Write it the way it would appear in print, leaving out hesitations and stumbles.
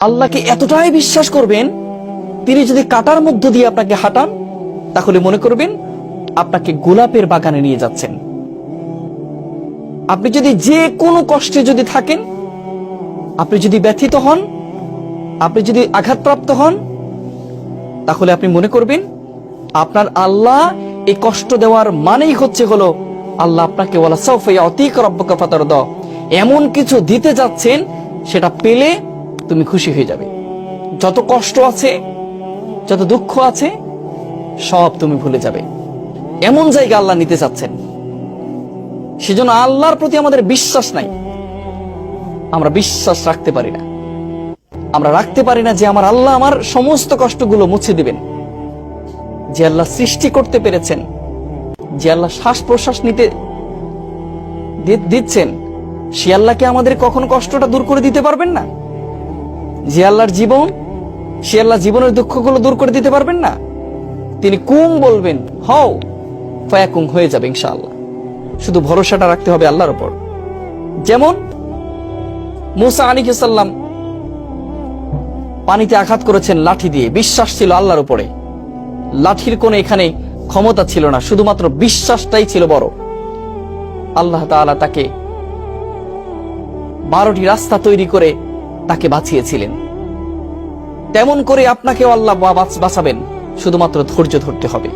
আল্লাহকে এতটাই বিশ্বাস করবেন, তিনি যদি কাটার মধ্য দিয়ে আপনাকে হাঁটান তাহলে মনে করবেন আপনাকে গোলাপের বাগানে নিয়ে যাচ্ছেন। আপনি যদি যে কোনো কষ্টে যদি থাকেন, আপনি যদি ব্যথিত হন, আপনি যদি আঘাতপ্রাপ্ত হন, তাহলে আপনি মনে করবেন আপনার আল্লাহ এই কষ্ট দেওয়ার মানেই হলো আল্লাহ আপনাকে ওয়ালা সাউফা ইয়াতিকা রাব্বুকা ফাতারদা, এমন কিছু দিতে যাচ্ছেন সেটা পেলে তুমি খুশি হয়ে যাবে। যত কষ্ট আছে, যত দুঃখ আছে, সব তুমি ভুলে যাবে। এমন জায়গা আল্লাহ নিতে চাচ্ছেন। সেজন্য আল্লাহর প্রতি আমাদের বিশ্বাস নাই, আমরা বিশ্বাস রাখতে পারি না। আমরা রাখতে পারি না যে আমার আল্লাহ আমার সমস্ত কষ্টগুলো মুছে দিবেন। যে আল্লাহ সৃষ্টি করতে পেরেছেন, যে আল্লাহ শ্বাস প্রশ্বাস নিতে দিচ্ছেন, সে আল্লাহকে আমাদের কখনো কষ্টটা দূর করে দিতে পারবেন না? যে আল্লাহর জীবন, সে আল্লাহ জীবনের দুঃখগুলো দূর করে দিতে পারবেন না? তিনি কুম বলবেন, হও, ফায়াকুম, হয়ে যাবে ইনশাআল্লাহ। শুধু ভরসাটা রাখতে হবে আল্লাহর উপর। যেমন মুসা আলাইহিস সালাম পানিতে আঘাত করেছেন লাঠি দিয়ে, বিশ্বাস ছিল আল্লাহর উপরে। লাঠির কোনো এখানে ক্ষমতা ছিল না, শুধুমাত্র বিশ্বাসটাই ছিল বড়। আল্লাহ তাআলা তাকে 12টি রাস্তা তৈরি করে তাকে বাঁচিয়েছিলেন। তেমন করে আপনাকেও আল্লাহ বাঁচাবেন, শুধুমাত্র ধৈর্য ধরতে হবে।